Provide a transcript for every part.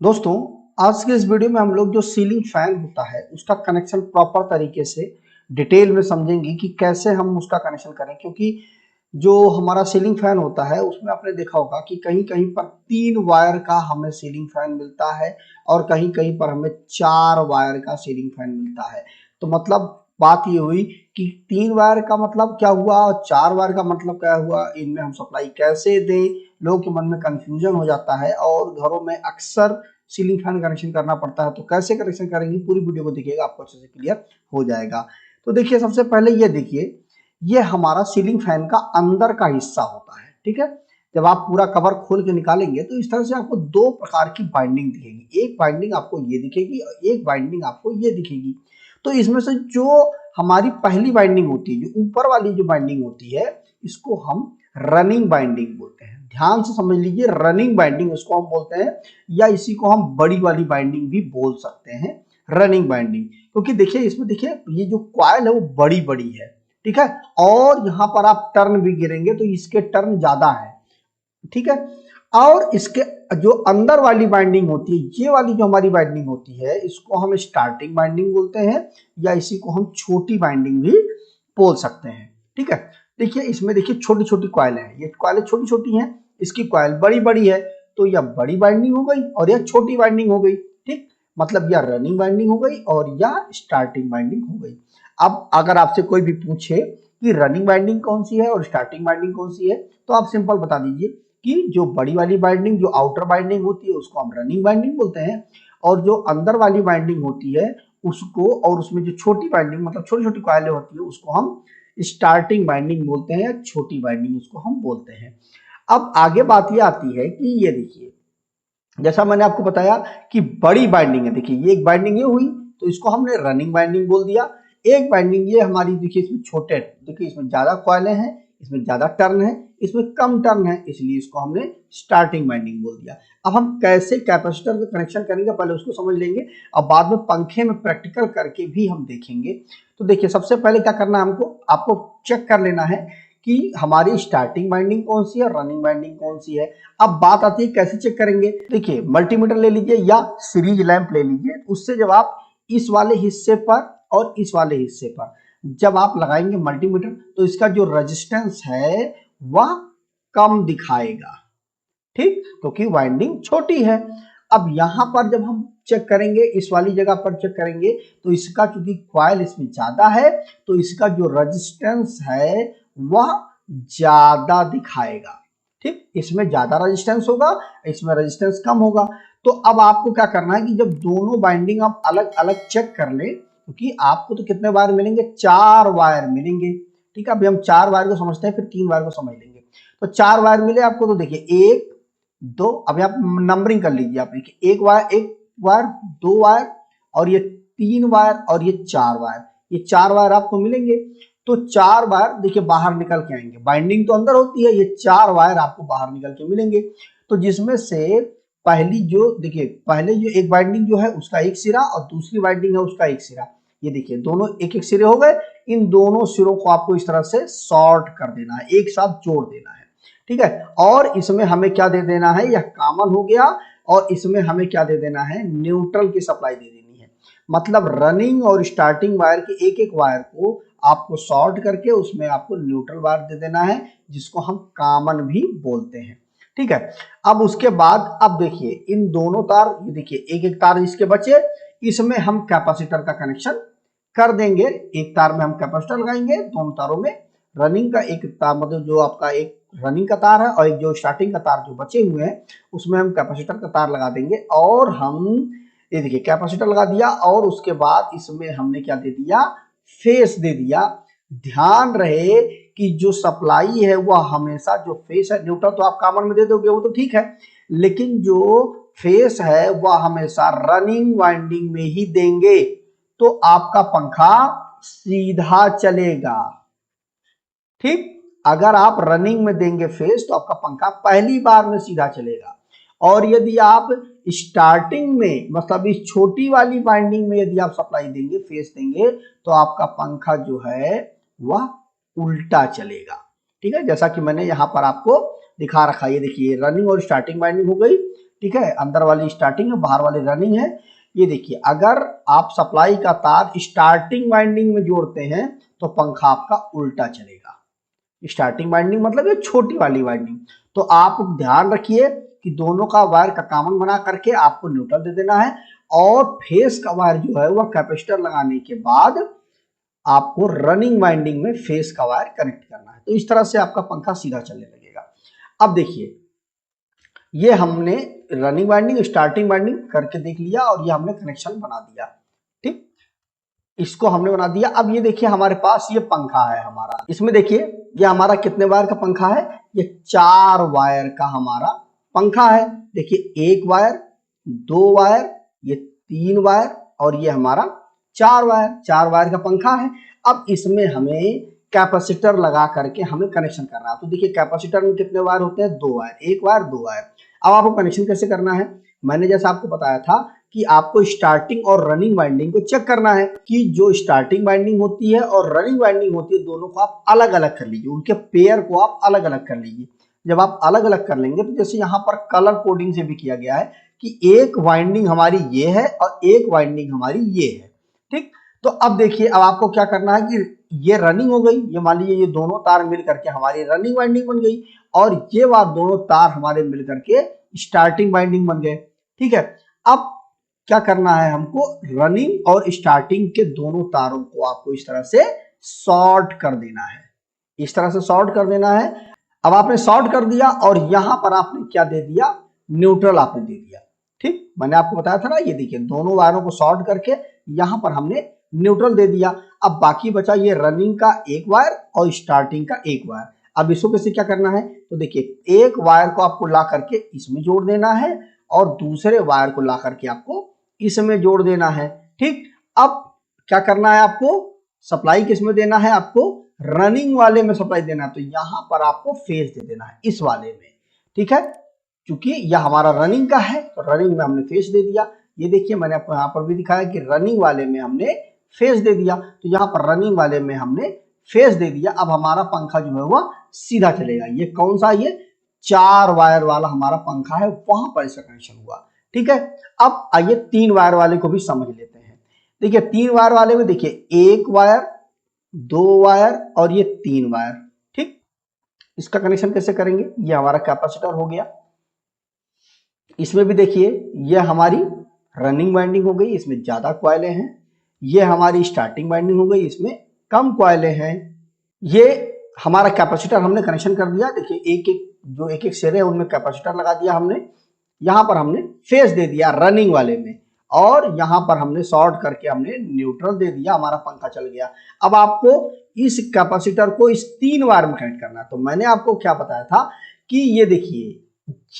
दोस्तों, आज के इस वीडियो में हम लोग जो सीलिंग फैन होता है उसका कनेक्शन प्रॉपर तरीके से डिटेल में समझेंगे कि कैसे हम उसका कनेक्शन करें। क्योंकि जो हमारा सीलिंग फैन होता है उसमें आपने देखा होगा कि कहीं कहीं पर 3 वायर का हमें सीलिंग फैन मिलता है और कहीं कहीं पर हमें 4 वायर का सीलिंग फैन मिलता है। तो मतलब बात ये हुई कि 3 वायर का मतलब क्या हुआ और 4 वायर का मतलब क्या हुआ, इनमें हम सप्लाई कैसे दें। लोगों के मन में कंफ्यूजन हो जाता है और घरों में अक्सर सीलिंग फैन कनेक्शन करना पड़ता है। तो कैसे कनेक्शन करेंगे, पूरी वीडियो को देखिएगा, आपको अच्छे से क्लियर हो जाएगा। तो देखिए, सबसे पहले ये देखिए, ये हमारा सीलिंग फैन का अंदर का हिस्सा होता है। ठीक है, जब आप पूरा कवर खोल के निकालेंगे तो इस तरह से आपको 2 प्रकार की बाइंडिंग दिखेगी। एक बाइंडिंग आपको ये दिखेगी और एक बाइंडिंग आपको ये दिखेगी। तो इसमें से जो हमारी पहली बाइंडिंग होती है, जो ऊपर वाली जो बाइंडिंग होती है, इसको हम रनिंग बाइंडिंग बोलते हैं। ध्यान से समझ लीजिए, रनिंग बाइंडिंग उसको हम बोलते हैं, या इसी को हम बड़ी वाली बाइंडिंग भी बोल सकते हैं, रनिंग बाइंडिंग। क्योंकि देखिए, इसमें देखिए ये जो कॉइल है वो बड़ी बड़ी है। ठीक है, और यहां पर आप टर्न भी गिरेंगे तो इसके टर्न ज्यादा है। ठीक है, और इसके जो अंदर वाली बाइंडिंग होती है, ये वाली जो हमारी बाइंडिंग होती है, इसको हम स्टार्टिंग बाइंडिंग बोलते हैं, या इसी को हम छोटी बाइंडिंग भी बोल सकते हैं। ठीक है, देखिए इसमें देखिए छोटी छोटी कॉइल है, ये कॉइलें छोटी छोटी हैं, इसकी कॉइल बड़ी बड़ी है। तो यह बड़ी बाइंडिंग हो गई और यह छोटी बाइंडिंग हो गई। ठीक, मतलब यह रनिंग बाइंडिंग हो गई और यह स्टार्टिंग बाइंडिंग हो गई। अब अगर आपसे कोई भी पूछे कि रनिंग बाइंडिंग कौन सी है और स्टार्टिंग बाइंडिंग कौन सी है, तो आप सिंपल बता दीजिए कि जो बड़ी वाली बाइंडिंग, जो आउटर बाइंडिंग होती है, उसको हम रनिंग बाइंडिंग बोलते हैं, और जो अंदर वाली बाइंडिंग होती है उसको, और उसमें जो छोटी बाइंडिंग मतलब छोटी छोटी कॉइलें होती है, उसको हम स्टार्टिंग बाइंडिंग बोलते हैं, या छोटी बाइंडिंग उसको हम बोलते हैं। अब आगे बात ये आती है कि ये देखिए, जैसा मैंने आपको बताया कि बड़ी बाइंडिंग है, देखिए ये एक बाइंडिंग ये हुई तो इसको हमने रनिंग बाइंडिंग बोल दिया। एक बाइंडिंग ये हमारी, देखिए इसमें छोटे, देखिए इसमें ज्यादा कॉइलें हैं, इसमें ज्यादा टर्न है, इसमें कम टर्न है, इसलिए इसको हमने स्टार्टिंग बाइंडिंग बोल दिया। अब हम कैसे कैपेसिटर का कनेक्शन करेंगे, पहले उसको समझ लेंगे, अब बाद में पंखे में प्रैक्टिकल करके भी हम देखेंगे। तो देखिए, सबसे पहले क्या करना है हमको, आपको चेक कर लेना है कि हमारी स्टार्टिंग बाइंडिंग कौन सी है, रनिंग बाइंडिंग कौन सी है। अब बात आती है कैसे चेक करेंगे। देखिए, मल्टीमीटर ले लीजिए या सीरीज लैंप ले लीजिए, उससे जब आप इस वाले हिस्से पर और इस वाले हिस्से पर जब आप लगाएंगे मल्टीमीटर, तो इसका जो रेजिस्टेंस है वह कम दिखाएगा। ठीक, क्योंकि वाइंडिंग छोटी है। अब यहां पर जब हम चेक करेंगे, इस वाली जगह पर चेक करेंगे, तो इसका चूंकि कॉइल इसमें ज्यादा है, तो इसका जो रेजिस्टेंस है वह ज्यादा दिखाएगा। ठीक, इसमें ज्यादा रेजिस्टेंस होगा, इसमें रेजिस्टेंस कम होगा। तो अब आपको क्या करना है कि जब दोनों बाइंडिंग आप अलग अलग चेक कर ले, क्योंकि आपको तो कितने वायर मिलेंगे, 4 वायर मिलेंगे। ठीक है, अभी हम 4 वायर को समझते हैं, फिर 3 वायर को समझ लेंगे। तो 4 वायर मिले आपको, तो देखिए 1 2, अभी आप नंबरिंग कर लीजिए। आप देखिए, एक वायर, 2 वायर, और ये 3 वायर, और ये 4 वायर, ये 4 वायर आपको मिलेंगे। तो 4 वायर देखिए बाहर निकल के आएंगे, बाइंडिंग तो अंदर होती है, ये 4 वायर आपको बाहर निकल के मिलेंगे। तो जिसमें से पहली जो, देखिए पहले जो एक बाइंडिंग जो है उसका एक सिरा, और दूसरी बाइंडिंग है उसका एक सिरा, ये देखिए दोनों एक एक सिरे हो गए। इन दोनों सिरों को आपको इस तरह से शॉर्ट कर देना है, एक साथ जोड़ देना है। ठीक है, और इसमें हमें क्या दे देना है, यह कॉमन हो गया, और इसमें हमें क्या दे देना है, न्यूट्रल की सप्लाई दे देनी है। मतलब रनिंग और स्टार्टिंग वायर के एक एक वायर को आपको शॉर्ट करके उसमें आपको न्यूट्रल वायर दे देना है, जिसको हम कॉमन भी बोलते हैं। ठीक है, अब उसके बाद अब देखिए इन दोनों तार, ये देखिए एक एक तार इसके बचे, इसमें हम कैपेसिटर का कनेक्शन कर देंगे। एक तार में हम कैपेसिटर लगाएंगे, दोनों तारों में रनिंग का एक तार, मतलब जो आपका एक रनिंग का तार है और एक जो स्टार्टिंग का तार जो बचे हुए हैं, उसमें हम कैपेसिटर का तार लगा देंगे। और हम ये देखिए कैपेसिटर लगा दिया, और उसके बाद इसमें हमने क्या दे दिया, फेस दे दिया। ध्यान रहे कि जो सप्लाई है वह हमेशा, जो फेस है, न्यूट्रल तो आप कॉमन में दे दोगे वो तो ठीक है, लेकिन जो फेस है वह हमेशा रनिंग वाइंडिंग में ही देंगे, तो आपका पंखा सीधा चलेगा। ठीक, अगर आप रनिंग में देंगे फेस, तो आपका पंखा पहली बार में सीधा चलेगा। और यदि आप स्टार्टिंग में, मतलब इस छोटी वाली बाइंडिंग में यदि आप सप्लाई देंगे, फेस देंगे, तो आपका पंखा जो है वह उल्टा चलेगा। ठीक है, जैसा कि मैंने यहां पर आपको दिखा रखा है, ये देखिए रनिंग और स्टार्टिंग बाइंडिंग हो गई, ठीक है, अंदर वाली स्टार्टिंग है, बाहर वाली रनिंग है। ये देखिए, अगर आप सप्लाई का तार स्टार्टिंग वाइंडिंग में जोड़ते हैं तो पंखा आपका उल्टा चलेगा। स्टार्टिंग वाइंडिंग मतलब ये छोटी वाली वाइंडिंग। तो आप ध्यान रखिए कि दोनों का वायर का कॉमन बना करके आपको न्यूट्रल दे देना है, और फेस का वायर जो है वह कैपेसिटर लगाने के बाद आपको रनिंग वाइंडिंग में फेस का वायर कनेक्ट करना है। तो इस तरह से आपका पंखा सीधा चलने लगेगा। अब देखिए, ये हमने रनिंग वाइंडिंग स्टार्टिंग वाइंडिंग करके देख लिया और ये हमने कनेक्शन बना दिया। ठीक, इसको हमने बना दिया। अब ये देखिए, हमारे पास ये पंखा है हमारा। इसमें देखिए, ये हमारा कितने वायर का पंखा है? ये 4 वायर का हमारा पंखा है। देखिए, 1 वायर, 2 वायर, ये 3 वायर और ये हमारा 4 वायर का पंखा है। अब इसमें हमें कैपेसिटर लगा करके हमें कनेक्शन करना है। तो देखिए, कैपेसिटर में कितने वायर होते हैं? 2 वायर, 1 वायर 2 वायर। अब आपको कनेक्शन कैसे करना है? मैंने जैसा आपको बताया था कि आपको स्टार्टिंग और रनिंग वाइंडिंग को चेक करना है कि जो स्टार्टिंग वाइंडिंग होती है और रनिंग वाइंडिंग होती है, दोनों को आप अलग अलग कर लीजिए, उनके पेयर को आप अलग अलग कर लीजिए। जब आप अलग अलग कर लेंगे तो जैसे यहाँ पर कलर कोडिंग से भी किया गया है कि एक वाइंडिंग हमारी ये है और एक वाइंडिंग हमारी ये है। ठीक, तो अब देखिए, अब आपको क्या करना है कि ये रनिंग हो गई, ये मान लीजिए ये दोनों तार मिल करके हमारी रनिंग वाइंडिंग बन गई, और ये बात दोनों तार हमारे मिल करके स्टार्टिंग वाइंडिंग बन गए। ठीक है, अब क्या करना है हमको? रनिंग और स्टार्टिंग के दोनों तारों को आपको इस तरह से शॉर्ट कर देना है, इस तरह से शॉर्ट कर देना है। अब आपने शॉर्ट कर दिया और यहां पर आपने क्या दे दिया? न्यूट्रल आपने दे दिया। ठीक, मैंने आपको बताया था ना, ये देखिए, दोनों वायरों को शॉर्ट करके यहां पर हमने न्यूट्रल दे दिया। अब बाकी बचा ये रनिंग का 1 वायर और स्टार्टिंग का 1 वायर। अब इसको कैसे क्या करना है? तो देखिए, 1 वायर को आपको ला करके इसमें जोड़ देना है और दूसरे वायर को ला करके आपको इसमें जोड़ देना है। ठीक, अब क्या करना है आपको? सप्लाई किसमें देना है? आपको रनिंग वाले में सप्लाई देना है। तो यहां पर आपको फेज दे देना है, इस वाले में। ठीक है, क्योंकि यह हमारा रनिंग का है तो रनिंग में हमने फेज दे दिया। ये देखिए, मैंने आपको यहां पर भी दिखाया कि रनिंग वाले में हमने फेज दे दिया, तो यहां पर रनिंग वाले में हमने फेज दे दिया। अब हमारा पंखा जो है वह सीधा चलेगा। ये कौन सा? ये 4 वायर वाला हमारा पंखा है, वहां पर इसका कनेक्शन हुआ। ठीक है, अब आइए 3 वायर वाले को भी समझ लेते हैं। देखिए, 3 वायर वाले में देखिए, 1 वायर, 2 वायर और ये 3 वायर। ठीक, इसका कनेक्शन कैसे करेंगे? ये हमारा कैपेसिटर हो गया। इसमें भी देखिए, ये हमारी रनिंग वाइंडिंग हो गई, इसमें ज्यादा कॉइलें हैं। ये हमारी स्टार्टिंग वाइंडिंग हो गई, इसमें कम कॉइलें हैं। ये हमारा कैपेसिटर हमने कनेक्शन कर दिया। देखिए, एक एक सिरे है उनमें कैपेसिटर लगा दिया हमने। यहां पर हमने फेज दे दिया रनिंग वाले में, और यहां पर हमने शॉर्ट करके हमने न्यूट्रल दे दिया, हमारा पंखा चल गया। अब आपको इस कैपेसिटर को इस 3 वायर में कनेक्ट करना है। तो मैंने आपको क्या बताया था कि ये देखिए,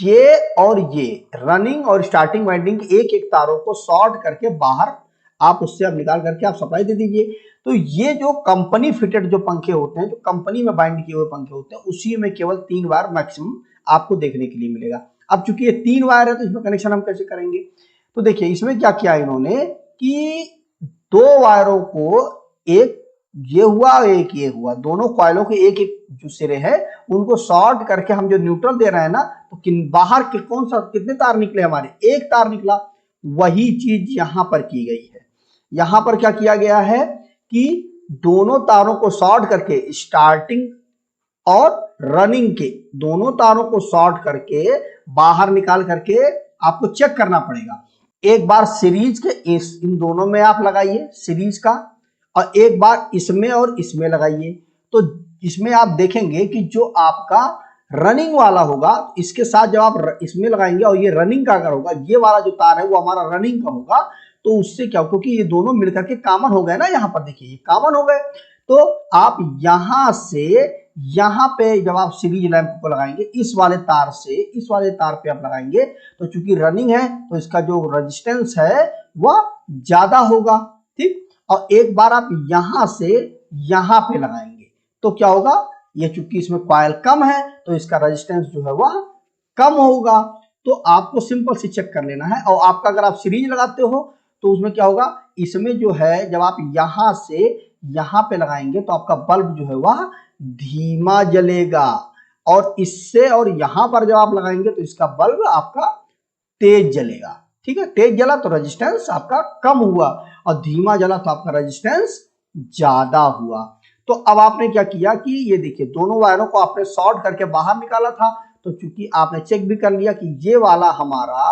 ये और ये रनिंग और स्टार्टिंग वाइंडिंग एक एक तारों को शॉर्ट करके बाहर आप उससे अब निकाल करके आप सप्लाई दे दीजिए। तो ये जो कंपनी फिटेड जो पंखे होते हैं, जो कंपनी में बाइंड किए हुए पंखे होते हैं, उसी में केवल 3 वायर मैक्सिमम आपको देखने के लिए मिलेगा। अब चूंकि ये 3 वायर है तो इसमें कनेक्शन हम कैसे करेंगे? तो देखिए, इसमें क्या किया इन्होंने कि 2 वायरों को, एक ये हुआ एक ये हुआ, दोनों कॉइलों के एक एक जो सिरे हैं उनको शॉर्ट करके हम जो न्यूट्रल दे रहे हैं ना, तो बाहर के कौन सा कितने तार निकले? हमारे 1 तार निकला। वही चीज यहां पर की गई है। यहां पर क्या किया गया है कि दोनों तारों को शॉर्ट करके, स्टार्टिंग और रनिंग के दोनों तारों को शॉर्ट करके बाहर निकाल करके आपको चेक करना पड़ेगा। एक बार सीरीज के इन दोनों में आप लगाइए सीरीज का, और एक बार इसमें और इसमें लगाइए। तो इसमें आप देखेंगे कि जो आपका रनिंग वाला होगा, इसके साथ जब आप इसमें लगाएंगे और ये रनिंग का अगर होगा, ये वाला जो तार है वो हमारा रनिंग का होगा, तो उससे क्या, क्योंकि ये दोनों मिलकर के कॉमन हो गए ना, यहाँ पर देखिए ये कॉमन हो गए। तो आप यहां से यहां पे जब आप सीरीज लैंप को लगाएंगे, इस वाले तार से इस वाले तार पे आप लगाएंगे, तो चूंकि रनिंग है तो इसका जो रेजिस्टेंस है वह ज्यादा होगा। ठीक, और एक बार आप यहां से यहां पे लगाएंगे तो क्या होगा? ये चूंकि इसमें कॉइल कम है तो इसका रेजिस्टेंस जो है वह कम होगा। तो आपको सिंपल से चेक कर लेना है। और आपका अगर आप सीरीज लगाते हो तो उसमें क्या होगा, इसमें जो है जब आप यहां से यहां पे लगाएंगे तो आपका बल्ब जो है वह धीमा जलेगा, और इससे और यहां पर जब आप लगाएंगे तो इसका बल्ब आपका तेज जलेगा। ठीक है, तेज जला तो रेजिस्टेंस आपका कम हुआ और धीमा जला तो आपका रेजिस्टेंस ज्यादा हुआ। तो अब आपने क्या किया कि ये देखिए दोनों वायरों को आपने शॉर्ट करके बाहर निकाला था, तो चूंकि आपने चेक भी कर लिया कि ये वाला हमारा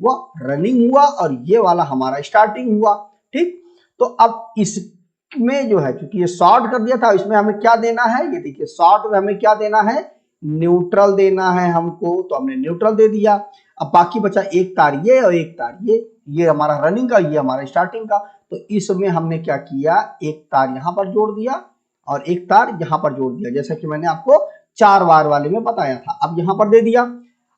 वो रनिंग हुआ और ये वाला हमारा स्टार्टिंग हुआ। ठीक, तो अब इसमें जो है चूंकि ये शॉर्ट कर दिया था, इसमें हमें क्या देना है, ये देखिए शॉर्ट में हमें क्या देना है, न्यूट्रल देना है हमको, तो हमने न्यूट्रल दे दिया। अब बाकी बचा एक तार ये और एक तार ये हमारा रनिंग का, ये हमारा स्टार्टिंग का। तो इसमें हमने क्या किया, एक तार यहां पर जोड़ दिया और एक तार यहां पर जोड़ दिया, जैसा कि मैंने आपको 4 वायर वाले में बताया था। अब यहां पर दे दिया।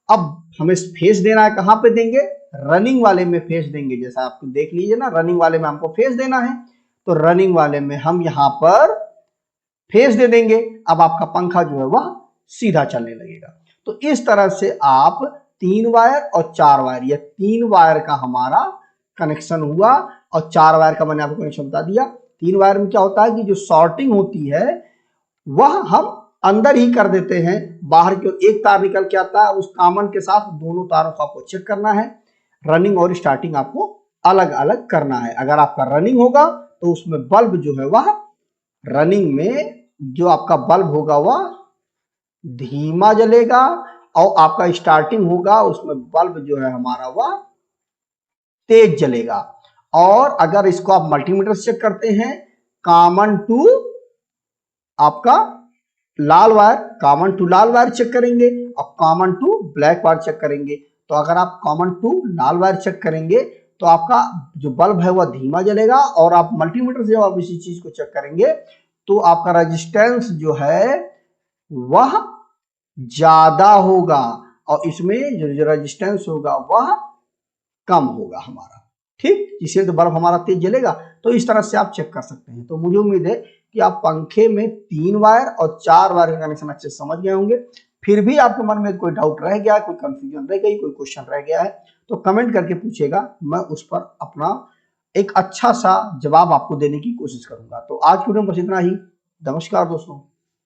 अब हमें फेस देना है, कहां पे देंगे, रनिंग वाले में फेस देंगे। जैसा आपको देख लीजिए ना, रनिंग वाले में हमको फेस देना है, तो रनिंग वाले में हम यहां पर फेस दे देंगे। अब आपका पंखा जो है वह सीधा चलने लगेगा। तो इस तरह से आप 3 वायर और 4 वायर, ये 3 वायर का हमारा कनेक्शन हुआ और 4 वायर का मैंने आपको कनेक्शन बता दिया। 3 वायर में क्या होता है कि जो शॉर्टिंग होती है वह हम अंदर ही कर देते हैं, बाहर की ओर एक तार निकल के आता है, उस कॉमन के साथ दोनों तारों को आपको चेक करना है। रनिंग और स्टार्टिंग आपको अलग अलग करना है। अगर आपका रनिंग होगा तो उसमें बल्ब जो है वह रनिंग में जो आपका बल्ब होगा वह धीमा जलेगा और आपका स्टार्टिंग होगा उसमें बल्ब जो है हमारा वह तेज जलेगा। और अगर इसको आप मल्टीमीटर से चेक करते हैं, कॉमन टू आपका लाल वायर, कॉमन टू लाल वायर चेक करेंगे और common to black wire check करेंगे। तो अगर आप कॉमन टू लाल वायर चेक करेंगे तो आपका जो बल्ब है वह धीमा जलेगा, और आप मल्टीमीटर से जब आप इसी चीज को चेक करेंगे तो आपका रेजिस्टेंस जो है वह ज्यादा होगा और इसमें जो रेजिस्टेंस होगा वह कम होगा हमारा। ठीक, जिससे तो बल्ब हमारा तेज जलेगा। तो इस तरह से आप चेक कर सकते हैं। तो मुझे उम्मीद है कि आप पंखे में 3 वायर और 4 वायर का कनेक्शन अच्छे से समझ गए होंगे। फिर भी आपके मन में कोई डाउट रह गया, कोई कंफ्यूजन रह गई, कोई क्वेश्चन रह गया है तो कमेंट करके पूछेगा, मैं उस पर अपना एक अच्छा सा जवाब आपको देने की कोशिश करूंगा। तो आज की वीडियो में बस इतना ही। नमस्कार दोस्तों।